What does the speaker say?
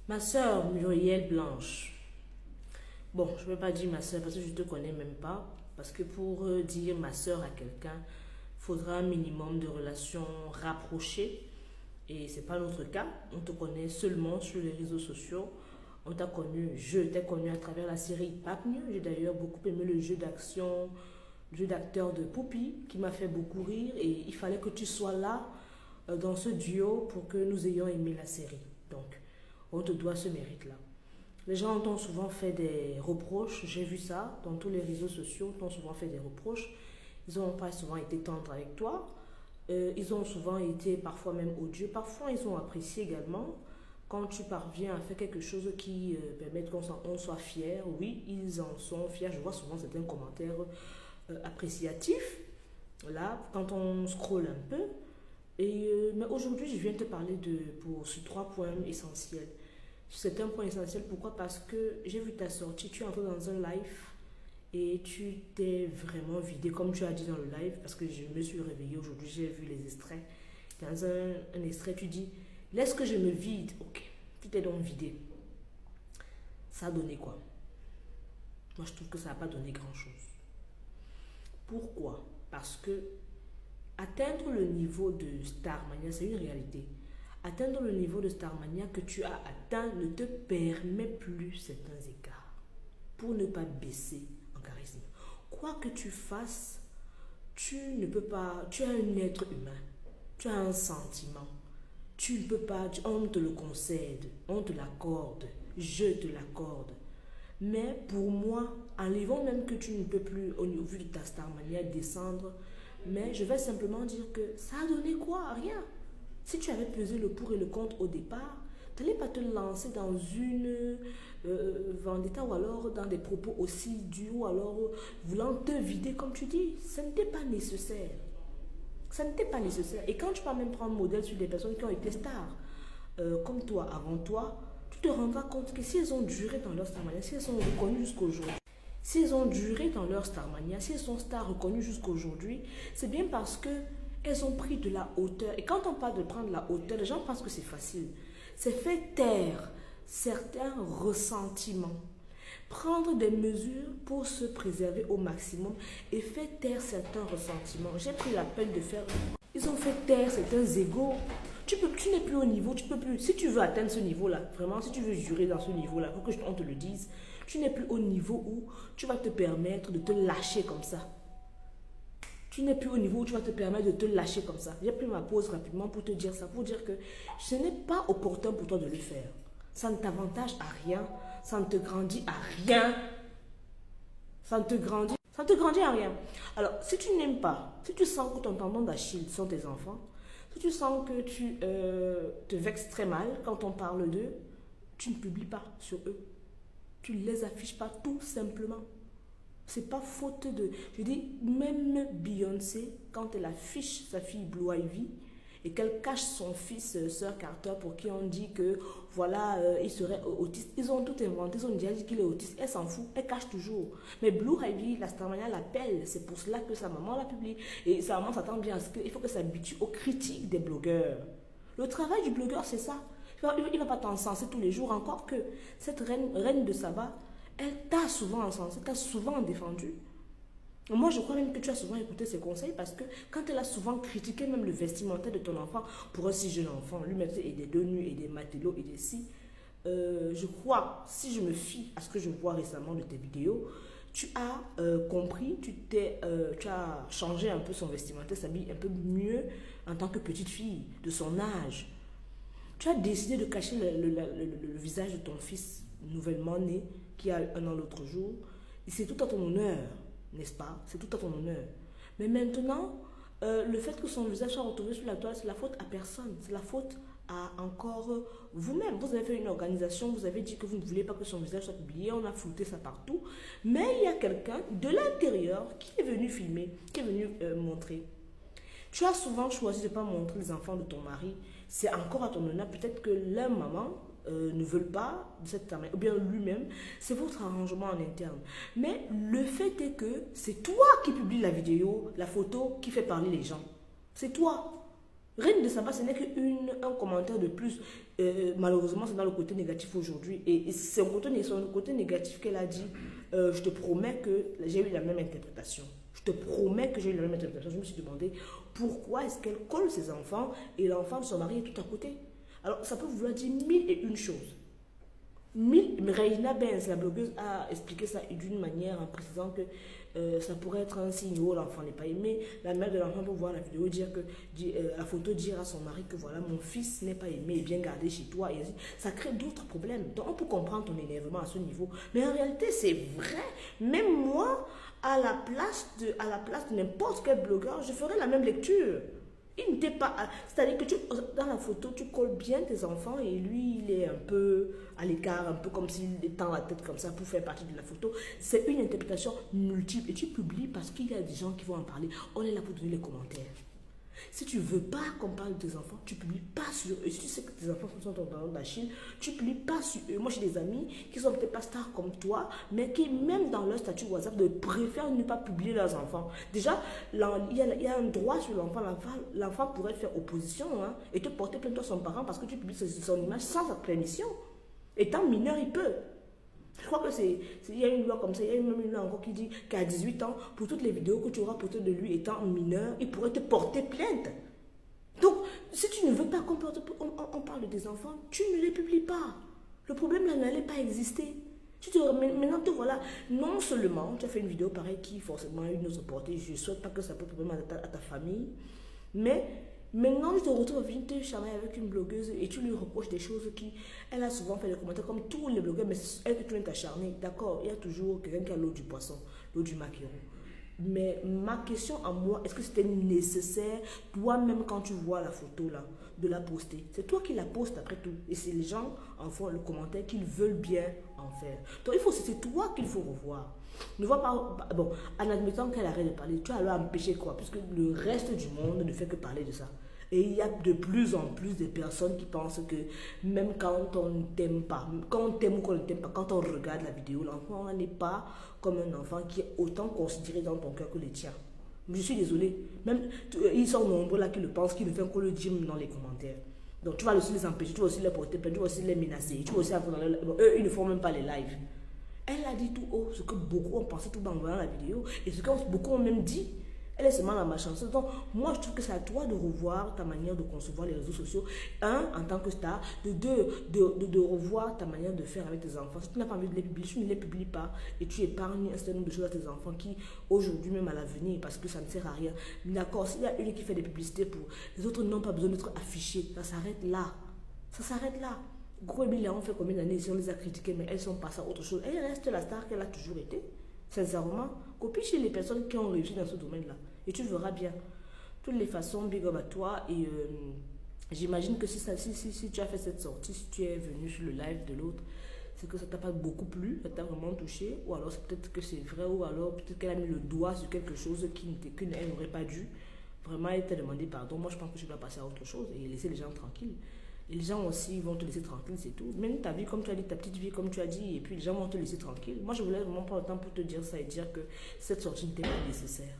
Ma sœur Muriel Blanche. Bon, je ne vais pas dire ma sœur parce que je ne te connais même pas. Parce que pour dire ma sœur à quelqu'un, il faudra un minimum de relations rapprochées. Et ce n'est pas notre cas. On te connaît seulement sur les réseaux sociaux. On t'a connu, je t'ai connu à travers la série Papny. J'ai d'ailleurs beaucoup aimé le jeu d'action, le jeu d'acteur de Poupie qui m'a fait beaucoup rire. Et il fallait que tu sois là dans ce duo pour que nous ayons aimé la série. Donc, on te doit ce mérite-là. Les gens t'ont souvent fait des reproches, j'ai vu ça dans tous les réseaux sociaux, t'ont souvent fait des reproches. Ils n'ont pas souvent été tendres avec toi. Ils ont souvent été parfois même odieux. Parfois, ils ont apprécié également quand tu parviens à faire quelque chose qui permet qu'on soit fier. Oui, ils en sont fiers. Je vois souvent certains commentaires appréciatifs. Là, quand on scrolle un peu. Mais aujourd'hui, je viens te parler sur 3 points essentiels. C'est un point essentiel. Pourquoi? Parce que j'ai vu ta sortie. Tu es entré dans un live et tu t'es vraiment vidé, comme tu as dit dans le live, parce que je me suis réveillée aujourd'hui, j'ai vu les extraits. Dans un extrait, tu dis laisse que je me vide. Ok, tu t'es donc vidé. Ça a donné quoi? Moi, je trouve que ça n'a pas donné grand-chose. Pourquoi? Parce que atteindre le niveau de Starmania, c'est une réalité. Atteindre le niveau de Starmania que tu as atteint ne te permet plus certains écarts pour ne pas baisser en charisme. Quoi que tu fasses, tu ne peux pas, tu es un être humain, tu as un sentiment, tu ne peux pas, on te le concède, on te l'accorde, je te l'accorde. Mais pour moi, enlevons même que tu ne peux plus, au vu de ta Starmania, descendre, mais je vais simplement dire que ça a donné quoi? Rien. Si tu avais pesé le pour et le contre au départ, tu n'allais pas te lancer dans une vendetta ou alors dans des propos aussi durs ou alors voulant te vider comme tu dis. Ça n'était pas nécessaire. Ça n'était pas nécessaire. Et quand tu vas même prendre modèle sur des personnes qui ont été stars, comme toi, avant toi, tu te rendras compte que si elles ont duré dans leur starmania, si elles sont reconnues jusqu'aujourd'hui, si elles ont duré dans leur starmania, si elles sont stars reconnues jusqu'aujourd'hui, c'est bien parce que elles ont pris de la hauteur. Et quand on parle de prendre de la hauteur, les gens pensent que c'est facile. C'est faire taire certains ressentiments. Prendre des mesures pour se préserver au maximum et faire taire certains ressentiments. J'ai pris la peine de faire. Ils ont fait taire certains égos. Tu n'es plus au niveau, tu peux plus. Si tu veux atteindre ce niveau-là, vraiment, si tu veux jurer dans ce niveau-là, pour qu'on te le dise, tu n'es plus au niveau où tu vas te permettre de te lâcher comme ça. Tu n'es plus au niveau où tu vas te permettre de te lâcher comme ça. J'ai pris ma pause rapidement pour te dire ça, pour dire que ce n'est pas opportun pour toi de le faire. Ça ne t'avantage à rien, ça ne te grandit à rien. Ça ne te grandit à rien. Alors, si tu n'aimes pas, si tu sens que ton tendon d'Achille sont tes enfants, si tu sens que tu te vexes très mal quand on parle d'eux, tu ne publies pas sur eux. Tu ne les affiches pas tout simplement. C'est pas faute de... Je dis, même Beyoncé, quand elle affiche sa fille Blue Ivy et qu'elle cache son fils Sir Carter pour qui on dit que voilà, il serait autiste. Ils ont tout inventé, ils ont déjà dit qu'il est autiste. Elle s'en fout, elle cache toujours. Mais Blue Ivy, la Starmania l'appelle. C'est pour cela que sa maman la publie. Et sa maman s'attend bien à ce qu'il faut qu'elle s'habitue aux critiques des blogueurs. Le travail du blogueur, c'est ça. Il ne va pas t'encenser tous les jours. Encore que cette reine de Saba, elle t'a souvent encensé, t'a souvent défendu. Moi, je crois même que tu as souvent écouté ses conseils parce que quand elle a souvent critiqué même le vestimentaire de ton enfant, pour un si jeune enfant, lui mettre des deux nus et des matelots et des si, je crois, si je me fie à ce que je vois récemment de tes vidéos, tu as compris, tu as changé un peu son vestimentaire, s'habille un peu mieux en tant que petite fille de son âge. Tu as décidé de cacher le visage de ton fils nouvellement né qui a 1 an l'autre jour. Et c'est tout à ton honneur, n'est-ce pas? C'est tout à ton honneur. Mais maintenant, le fait que son visage soit retrouvé sur la toile, c'est la faute à personne. C'est la faute à encore vous-même. Vous avez fait une organisation, vous avez dit que vous ne voulez pas que son visage soit publié, on a flouté ça partout. Mais il y a quelqu'un de l'intérieur qui est venu filmer, qui est venu montrer. Tu as souvent choisi de ne pas montrer les enfants de ton mari. C'est encore à ton honneur. Peut-être que leur maman ne veulent pas de cette manière, ou bien lui-même, c'est votre arrangement en interne. Mais le fait est que c'est toi qui publie la vidéo, la photo qui fait parler les gens. C'est toi. Rien de savoir, ce n'est qu'un commentaire de plus. Malheureusement, c'est dans le côté négatif aujourd'hui. Et c'est son côté négatif qu'elle a dit. Je te promets que j'ai eu la même interprétation. Je te promets que j'ai eu la même interprétation. Je me suis demandé pourquoi est-ce qu'elle colle ses enfants et l'enfant de son mari est tout à côté. Alors, ça peut vouloir dire mille et une choses. Reina Benz, la blogueuse, a expliqué ça d'une manière en précisant que ça pourrait être un signe où l'enfant n'est pas aimé. La mère de l'enfant peut voir la vidéo, la photo dire à son mari que voilà, mon fils n'est pas aimé et bien gardé chez toi. Et ça crée d'autres problèmes. Donc on peut comprendre ton énervement à ce niveau. Mais en réalité, c'est vrai. Même moi, à la place de n'importe quel blogueur, je ferais la même lecture. Il n'était pas... C'est-à-dire que dans la photo, tu colles bien tes enfants et lui, il est un peu à l'écart, un peu comme s'il tend la tête comme ça pour faire partie de la photo. C'est une interprétation multiple et tu publies parce qu'il y a des gens qui vont en parler. On est là pour donner les commentaires. Si tu ne veux pas qu'on parle de tes enfants, tu ne publies pas sur eux. Si tu sais que tes enfants sont dans d'Achille, tu ne publies pas sur eux. Moi, j'ai des amis qui sont peut-être pas stars comme toi, mais qui, même dans leur statut WhatsApp, préfèrent ne pas publier leurs enfants. Déjà, il y a un droit sur l'enfant. L'enfant pourrait faire opposition et te porter plainte à son parent parce que tu publies son image sans sa permission. Étant mineur, il peut. Je crois que il y a une loi comme ça, il y a même une loi encore qui dit qu'à 18 ans, pour toutes les vidéos que tu auras postées de lui étant mineur, il pourrait te porter plainte. Donc, si tu ne veux pas qu'on parle de tes enfants, tu ne les publies pas. Le problème là n'allait pas exister. Maintenant, te voilà, non seulement tu as fait une vidéo pareille qui forcément a une autre portée, je ne souhaite pas que ça pose problème à ta famille, mais maintenant, je te retrouve à venir te charmer avec une blogueuse et tu lui reproches des choses qui... Elle a souvent fait des commentaires comme tous les blogueurs, mais c'est elle que tu viens t'acharner. D'accord, il y a toujours quelqu'un qui a l'eau du poisson, l'eau du maquereau. Mais ma question à moi, est-ce que c'était nécessaire, toi-même quand tu vois la photo là, de la poster? C'est toi qui la postes après tout. Et c'est les gens en font le commentaire qu'ils veulent bien en faire. Donc c'est toi qu'il faut revoir. Ne vois pas, bon, en admettant qu'elle arrête de parler, tu vas alors empêcher quoi? Puisque le reste du monde ne fait que parler de ça. Et il y a de plus en plus de personnes qui pensent que même quand on ne t'aime pas, quand on t'aime ou qu'on ne t'aime pas, quand on regarde la vidéo, l'enfant n'est pas comme un enfant qui est autant considéré dans ton cœur que le tien. Je suis désolée. Même, ils sont nombreux là qui le pensent, qui ne font que le dire dans les commentaires. Donc tu vas aussi les empêcher, tu vas aussi les porter plainte, tu vas aussi les menacer, tu vas aussi avoir eux, ils ne font même pas les lives. Elle a dit tout haut ce que beaucoup ont pensé tout en voyant la vidéo et ce que beaucoup ont même dit. Elle est seulement la malchanceuse. Donc, moi, je trouve que c'est à toi de revoir ta manière de concevoir les réseaux sociaux. Un, en tant que star. De deux, de revoir ta manière de faire avec tes enfants. Si tu n'as pas envie de les publier, tu ne les publies pas. Et tu épargnes un certain nombre de choses à tes enfants qui, aujourd'hui, même à l'avenir, parce que ça ne sert à rien. D'accord, s'il y a une qui fait des publicités pour... Les autres n'ont pas besoin d'être affichés. Ça s'arrête là. Ça s'arrête là. Gros et Billy ont fait combien d'années si on les a critiquées, mais elles sont passées à autre chose. Elle reste la star qu'elle a toujours été. Sincèrement, copie chez les personnes qui ont réussi dans ce domaine-là. Et tu verras bien. De toutes les façons, big up à toi. Et j'imagine que si tu as fait cette sortie, si tu es venu sur le live de l'autre, c'est que ça t'a pas beaucoup plu, ça t'a vraiment touché. Ou alors c'est peut-être que c'est vrai, ou alors peut-être qu'elle a mis le doigt sur quelque chose qu'elle n'aurait pas dû. Vraiment, elle t'a demandé pardon. Moi, je pense que je dois passer à autre chose et laisser les gens tranquilles. Et les gens aussi vont te laisser tranquille, c'est tout. Même ta vie, comme tu as dit, ta petite vie, comme tu as dit, et puis les gens vont te laisser tranquille. Moi, je voulais vraiment prendre le temps pour te dire ça et dire que cette sortie n'était pas nécessaire.